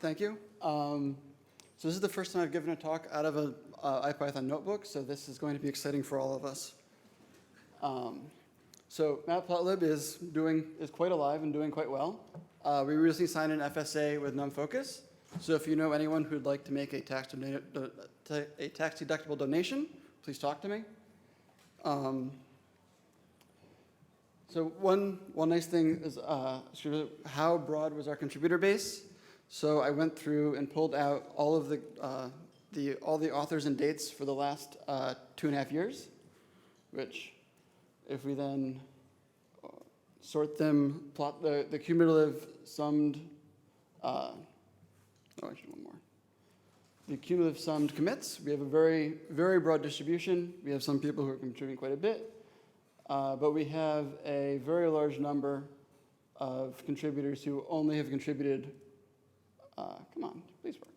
thank you. So this is the first time I've given a talk out of a IPython notebook, so this is going to be exciting for all of us. So matplotlib is quite alive and doing quite well. We recently signed an FSA with NumFocus, so if you know anyone who'd like to make a tax deductible donation, please talk to me. So one nice thing is how broad was our contributor base? So I went through and pulled out all of all the authors and dates for the last 2.5 years, which if we then sort them, plot the cumulative summed, actually one more. The cumulative summed commits, we have a very, very broad distribution. We have some people who are contributing quite a bit, but we have a very large number of contributors who only have contributed, come on, please work.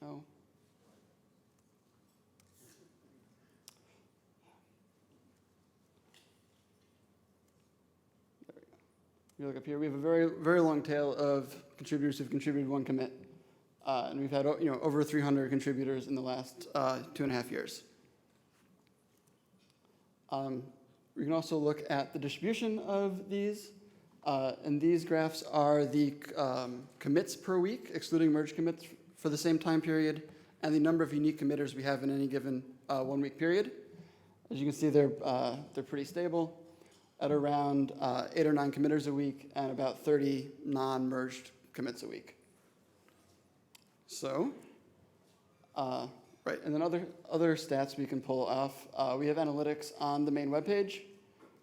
No. There we go. You look up here, we have a very, very long tail of contributors who've contributed one commit. And we've had over 300 contributors in the last 2.5 years. We can also look at the distribution of these. And these graphs are the commits per week, excluding merge commits for the same time period, and the number of unique committers we have in any given 1 week period. As you can see, they're pretty stable at around 8 or 9 committers a week and about 30 non-merged commits a week. So, right, and then other stats we can pull off. We have analytics on the main webpage,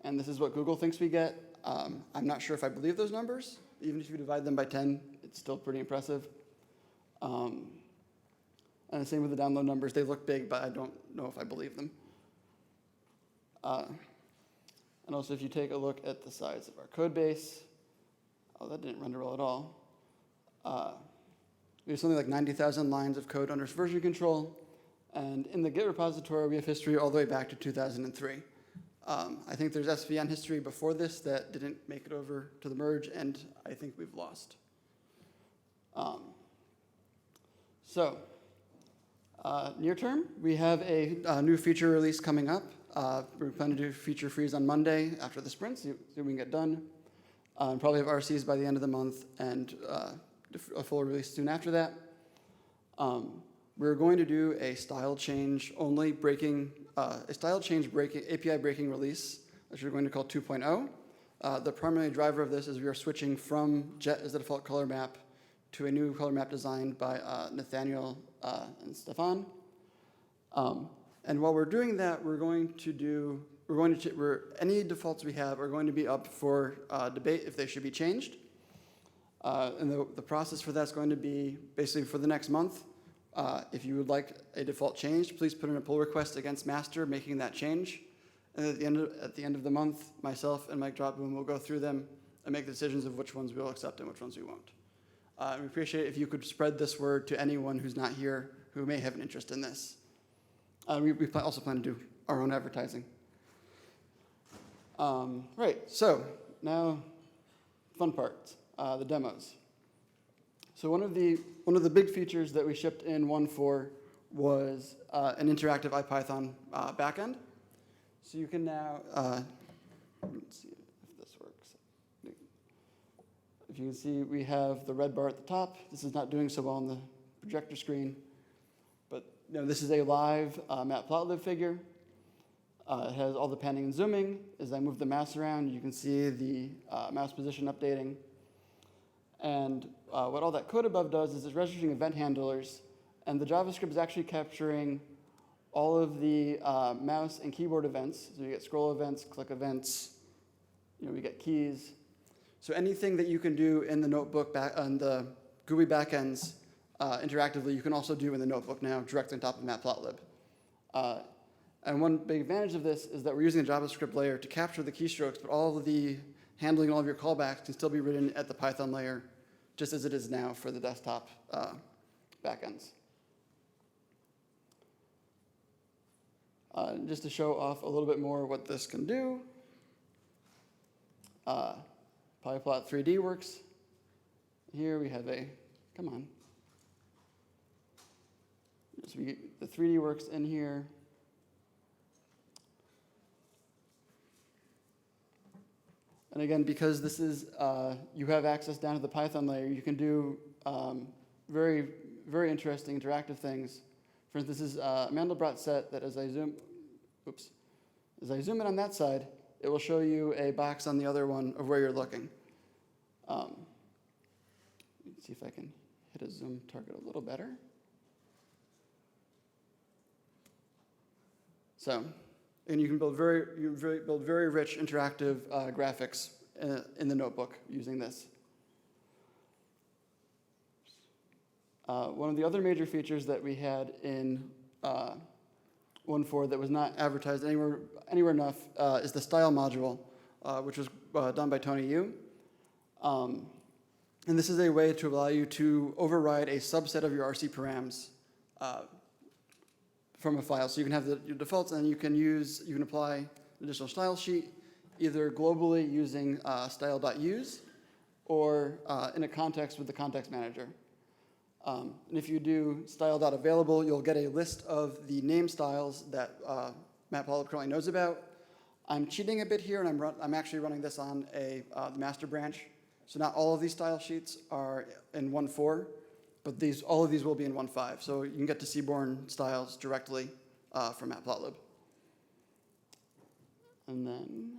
and this is what Google thinks we get. I'm not sure if I believe those numbers. Even if you divide them by 10, it's still pretty impressive. And the same with the download numbers. They look big, but I don't know if I believe them. And also, if you take a look at the size of our code base, oh, that didn't render well at all. We have something like 90,000 lines of code under version control. And in the Git repository, we have history all the way back to 2003. I think there's SVN history before this that didn't make it over to the merge, and I think we've lost. Near term, we have a new feature release coming up. We're planning to do feature freeze on Monday after the sprint, so we can get done. And probably have RCs by the end of the month, and a full release soon after that. We're going to do a style change only breaking, API breaking release, which we're going to call 2.0. The primary driver of this is we are switching from Jet as the default color map to a new color map designed by Nathaniel and Stefan. And while we're doing that, any defaults we have are going to be up for debate if they should be changed. And the process for that's going to be basically for the next month. If you would like a default change, please put in a pull request against master making that change. And at the end of the month, myself and Mike Dropboom will go through them and make decisions of which ones we'll accept and which ones we won't. We appreciate it if you could spread this word to anyone who's not here who may have an interest in this. We also plan to do our own advertising. Right, so now fun parts, the demos. So one of the big features that we shipped in 1.4 was an interactive IPython backend. So you can now, let's see if this works. If you can see, we have the red bar at the top. This is not doing so well on the projector screen, but this is a live matplotlib figure. It has all the panning and zooming. As I move the mouse around, you can see the mouse position updating. And what all that code above does is it's registering event handlers, and the JavaScript is actually capturing all of the mouse and keyboard events. So you get scroll events, click events, we get keys. So anything that you can do in the notebook on the GUI backends interactively, you can also do in the notebook now directly on top of matplotlib. And one big advantage of this is that we're using a JavaScript layer to capture the keystrokes, but all of the handling all of your callbacks can still be written at the Python layer, just as it is now for the desktop backends. Just to show off a little bit more what this can do, PipeLot 3D works. Here we have a Come on. So we get the 3D works in here. And again, because this is, you have access down to the Python layer, you can do very, very interesting interactive things. For instance, this is a Mandelbrot set that as I zoom in on that side, it will show you a box on the other one of where you're looking. Let's see if I can hit a zoom target a little better. So, and you can build very rich interactive graphics in the notebook using this. One of the other major features that we had in 1.4 that was not advertised anywhere enough is the style module, which was done by Tony Yu. And this is a way to allow you to override a subset of your RC params from a file. So you can have your defaults, and you can apply additional style sheet either globally using style.use or in a context with the context manager. And if you do style.available, you'll get a list of the name styles that matplotlib currently knows about. I'm cheating a bit here, and I'm actually running this on the master branch. So not all of these style sheets are in 1.4, but all of these will be in 1.5. So you can get to Seaborn styles directly from matplotlib. And then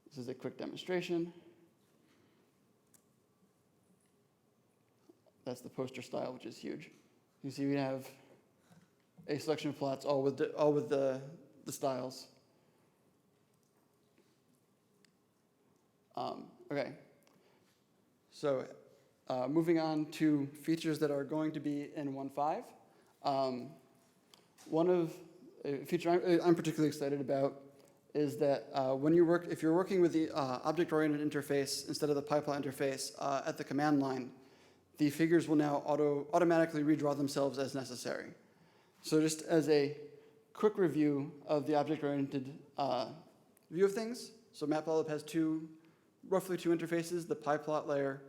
this is a quick demonstration. That's the poster style, which is huge. You see we have a selection of plots all with the styles. Okay. So moving on to features that are going to be in 1.5. A feature I'm particularly excited about is that if you're working with the object-oriented interface instead of the PipeLot interface at the command line, the figures will now automatically redraw themselves as necessary. So just as a quick review of the object-oriented view of things, so matplotlib has roughly two interfaces, the PipeLot layer,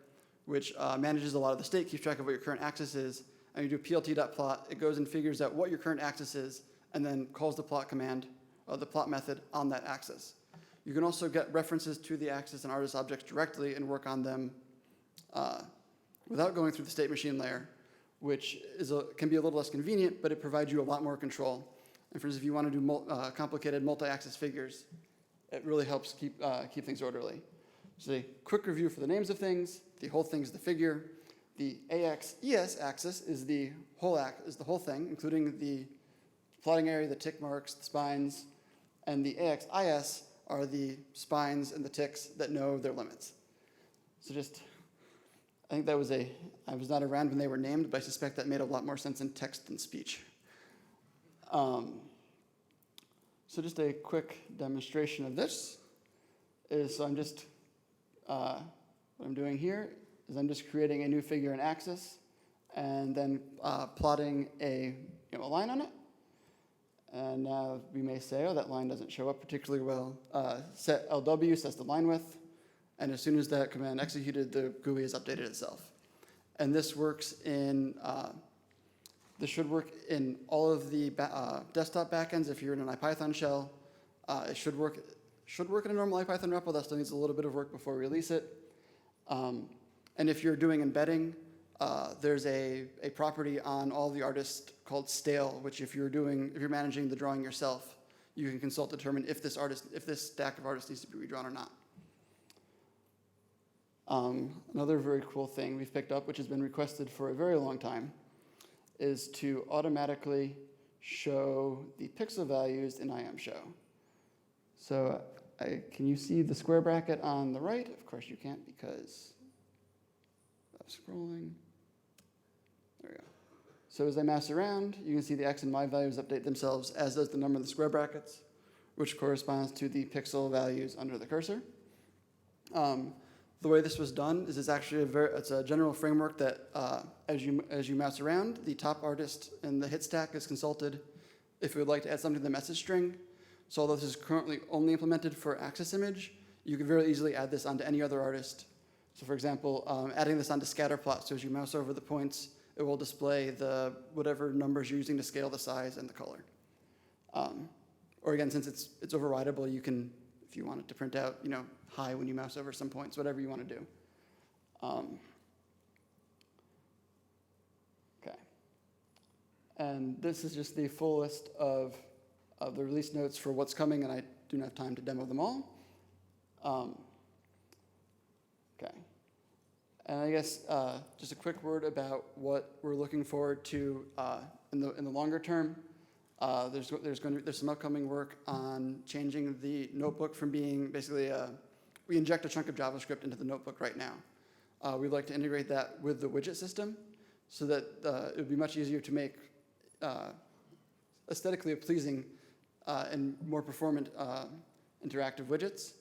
which manages a lot of the state, keeps track of what your current axis is, and you do plt.plot. It goes and figures out what your current axis is, and then calls the plot command, the plot method on that axis. You can also get references to the axis and artist objects directly and work on them without going through the state machine layer, which can be a little less convenient, but it provides you a lot more control. And for instance, if you want to do complicated multi-axis figures, it really helps keep things orderly. So a quick review for the names of things. The whole thing is the figure. The AX-ES axis is the whole thing, including the plotting area, the tick marks, the spines, and the AX-IS are the spines and the ticks that know their limits. So I think I was not around when they were named, but I suspect that made a lot more sense in text than speech. So just a quick demonstration of this is, so what I'm doing here is I'm just creating a new figure and axis, and then plotting a line on it. And now we may say, oh, that line doesn't show up particularly well. Set LW sets the line width, and as soon as that command executed, the GUI has updated itself. And this works this should work in all of the desktop backends if you're in an IPython shell. It should work in a normal IPython repo. That still needs a little bit of work before we release it. And if you're doing embedding, there's a property on all the artists called stale, which if you're managing the drawing yourself, you can consult to determine if this stack of artists needs to be redrawn or not. Another very cool thing we've picked up, which has been requested for a very long time, is to automatically show the pixel values in IMShow. So can you see the square bracket on the right? Of course you can't because I'm scrolling. There we go. So as I mouse around, you can see the X and Y values update themselves, as does the number of the square brackets, which corresponds to the pixel values under the cursor. The way this was done is it's actually it's a general framework that as you mouse around, the top artist in the hit stack is consulted if you would like to add something to the message string. So although this is currently only implemented for axis image, you can very easily add this onto any other artist So for example, adding this onto scatter plot, so as you mouse over the points, it will display the whatever numbers you're using to scale the size and the color. Or again, since it's overridable, you can, if you want it to print out, high when you mouse over some points, whatever you want to do. Okay. And this is just the full list of the release notes for what's coming, and I do not have time to demo them all. Okay. And I guess just a quick word about what we're looking forward to in the longer term. There's some upcoming work on changing the notebook from being basically we inject a chunk of JavaScript into the notebook right now. We'd like to integrate that with the widget system so that it would be much easier to make aesthetically pleasing and more performant interactive widgets.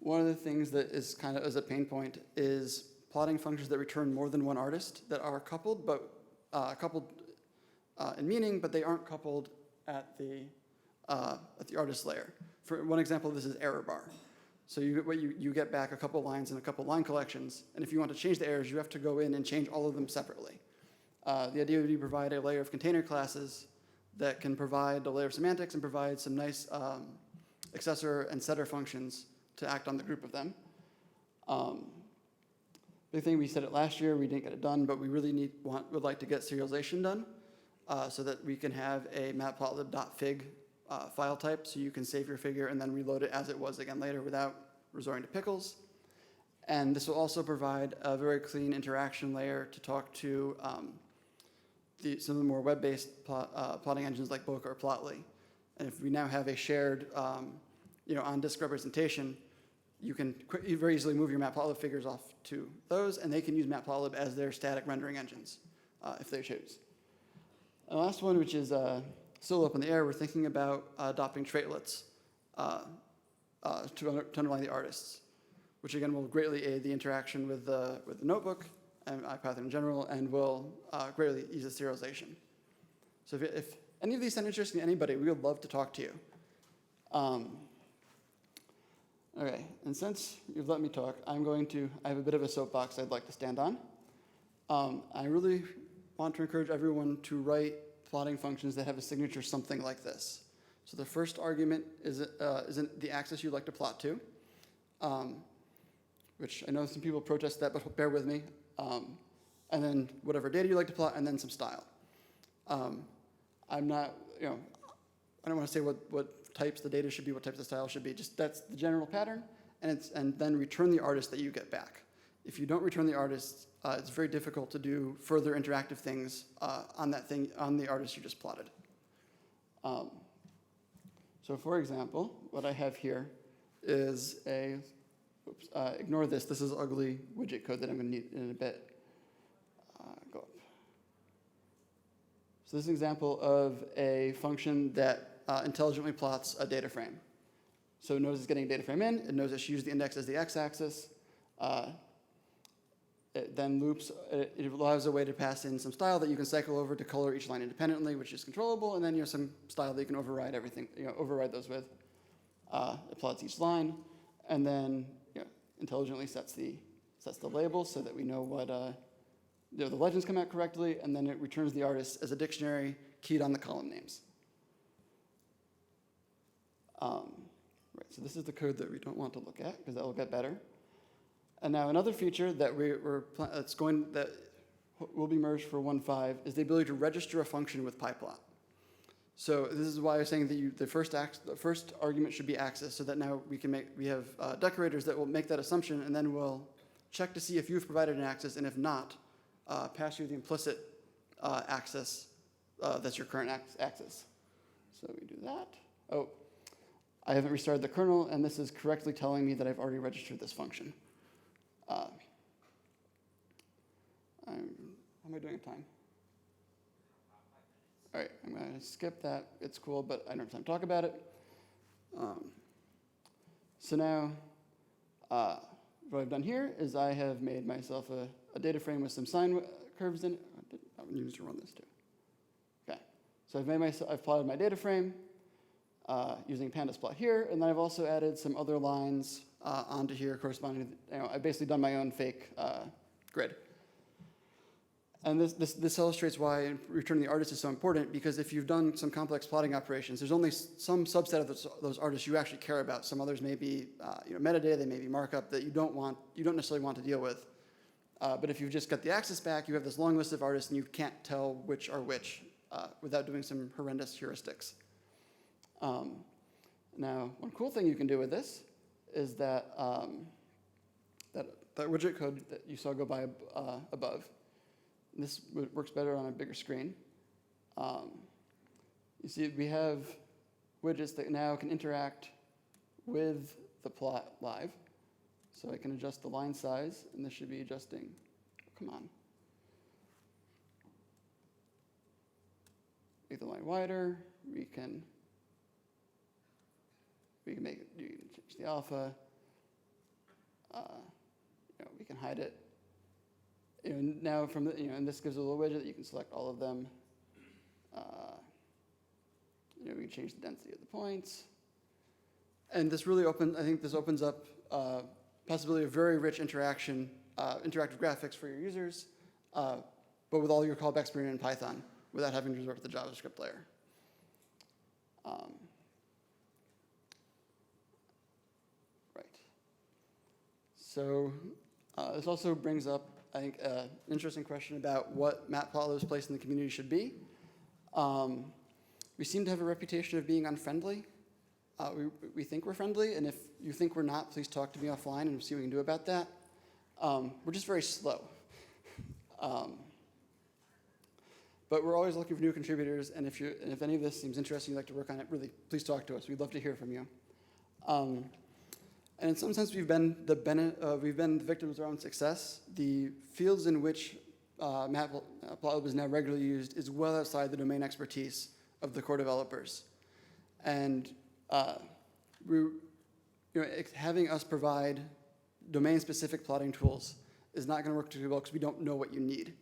One of the things that is kind of as a pain point is plotting functions that return more than one artist that are coupled, but coupled in meaning, but they aren't coupled at the artist layer. For one example, this is error bar. So you get back a couple lines and a couple line collections, and if you want to change the errors, you have to go in and change all of them separately. The idea would be to provide a layer of container classes that can provide a layer of semantics and provide some nice accessor and setter functions to act on the group of them. Big thing, we said it last year, we didn't get it done, but we really would like to get serialization done so that we can have a matplotlib.fig file type, so you can save your figure and then reload it as it was again later without resorting to pickles. And this will also provide a very clean interaction layer to talk to some of the more web-based plotting engines like Boca or Plotly. And if we now have a shared on-disk representation, you can very easily move your matplotlib figures off to those, and they can use matplotlib as their static rendering engines if they choose. And the last one, which is still up in the air, we're thinking about adopting traitlets to underline the artists, which again will greatly aid the interaction with the notebook and IPython in general, and will greatly ease the serialization. So if any of these sound interesting to anybody, we would love to talk to you. Okay, and since you've let me talk, I have a bit of a soapbox I'd like to stand on. I really want to encourage everyone to write plotting functions that have a signature something like this. So the first argument is the axis you'd like to plot to, which I know some people protest that, but bear with me. And then whatever data you like to plot, and then some style. I'm not, I don't want to say what types the data should be, what types the style should be. Just that's the general pattern, and then return the artist that you get back. If you don't return the artist, it's very difficult to do further interactive things on the artist you just plotted. So for example, what I have here is ignore this. This is ugly widget code that I'm going to need in a bit. Go up. So this is an example of a function that intelligently plots a data frame. So it knows it's getting a data frame in. It knows it should use the index as the x-axis. It then loops. It allows a way to pass in some style that you can cycle over to color each line independently, which is controllable. And then you have some style that you can override everything. Override those with. It plots each line, and then intelligently sets the label so that we know what the legends come out correctly, and then it returns the artist as a dictionary keyed on the column names. Right, so this is the code that we don't want to look at because that will get better. And now another feature that that will be merged for 1.5 is the ability to register a function with PipeLot. So this is why I was saying that the first argument should be axis, so that now we have decorators that will make that assumption, and then we'll check to see if you've provided an axis, and if not, pass you the implicit axis that's your current axis. So we do that. Oh, I haven't restarted the kernel, and this is correctly telling me that I've already registered this function. How am I doing in time? All right, I'm going to skip that. It's cool, but I don't have time to talk about it. So now, what I've done here is I have made myself a data frame with some sine curves in it. I need to run this too. Okay, so I've plotted my data frame using pandas plot here, and then I've also added some other lines onto here corresponding to, I've basically done my own fake grid. And this illustrates why returning the artist is so important, because if you've done some complex plotting operations, there's only some subset of those artists you actually care about. Some others may be metadata, they may be markup that you don't necessarily want to deal with. But if you've just got the axis back, you have this long list of artists and you can't tell which are which without doing some horrendous heuristics. Now, one cool thing you can do with this is that that widget code that you saw go by above. This works better on a bigger screen. You see, we have widgets that now can interact with the plot live. So I can adjust the line size, and this should be adjusting. Come on. Make the line wider. We can make it. You can change the alpha. We can hide it. Now from the, and this gives a little widget that you can select all of them. We can change the density of the points. And this really I think this opens up possibility of very rich interactive graphics for your users, but with all your callbacks being in Python without having to resort to the JavaScript layer. Right. So this also brings up, I think, an interesting question about what matplotlib's place in the community should be. We seem to have a reputation of being unfriendly. We think we're friendly, and if you think we're not, please talk to me offline and see what we can do about that. We're just very slow. But we're always looking for new contributors, and if any of this seems interesting, you'd like to work on it, really, please talk to us. We'd love to hear from you. And in some sense, we've been the victims of our own success. The fields in which matplotlib is now regularly used is well outside the domain expertise of the core developers. And having us provide domain-specific plotting tools is not going to work too well because we don't know what you need.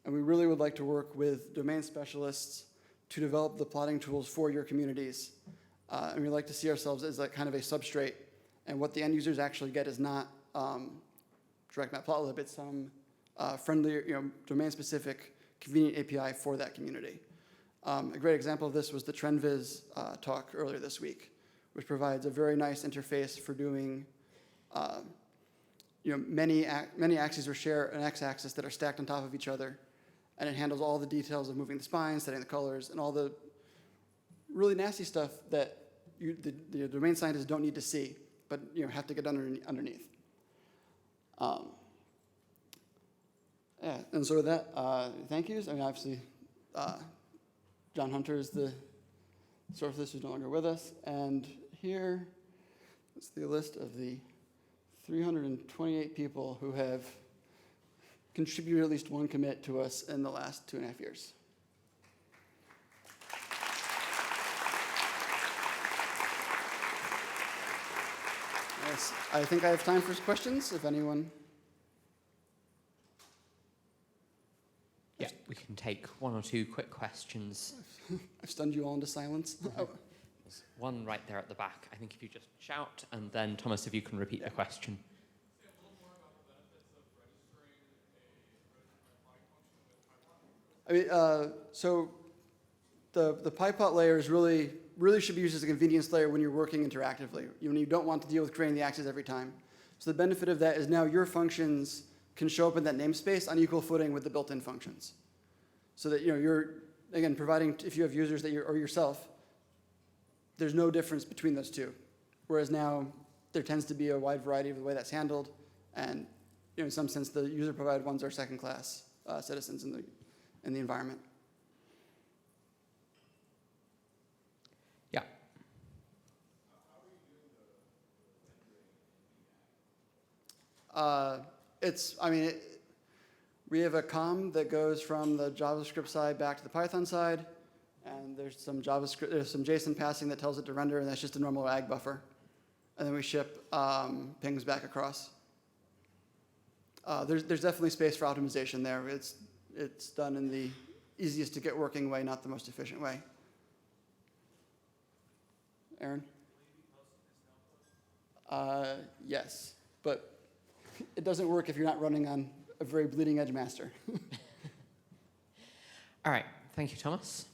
And we really would like to work with domain specialists to develop the plotting tools for your communities. And we like to see ourselves as like kind of a substrate. And what the end users actually get is not direct matplotlib, it's some friendly, domain-specific, convenient API for that community. A great example of this was the TrendViz talk earlier this week, which provides a very nice interface for doing many axes or share an x-axis that are stacked on top of each other, and it handles all the details of moving the spines, setting the colors, and all the really nasty stuff that the domain scientists don't need to see, but have to get underneath. Yeah, and so with that, thank yous. I mean, obviously, John Hunter is the source of this, who's no longer with us. And here is the list of the 328 people who have contributed at least one commit to us in the last 2.5 years. Yes, I think I have time for questions, if anyone. Yeah, we can take one or two quick questions. I've stunned you all into silence. Oh. There's one right there at the back. I think if you just shout, and then Thomas, if you can repeat the question. Say a little more about the benefits of registering a plotting function with PipeLot. So the PipeLot layer is really should be used as a convenience layer when you're working interactively. When you don't want to deal with creating the axes every time. So the benefit of that is now your functions can show up in that namespace on equal footing with the built-in functions. So that you're, again, providing, if you have users that or yourself, there's no difference between those two. Whereas now there tends to be a wide variety of the way that's handled, and in some sense the user-provided ones are second-class citizens in the environment. Yeah. We have a COM that goes from the JavaScript side back to the Python side, and there's some JSON passing that tells it to render, and that's just a normal ag buffer. And then we ship pings back across. There's definitely space for optimization there. It's done in the easiest to get working way, not the most efficient way. Aaron? Yes, but it doesn't work if you're not running on a very bleeding edge master. All right, thank you, Thomas.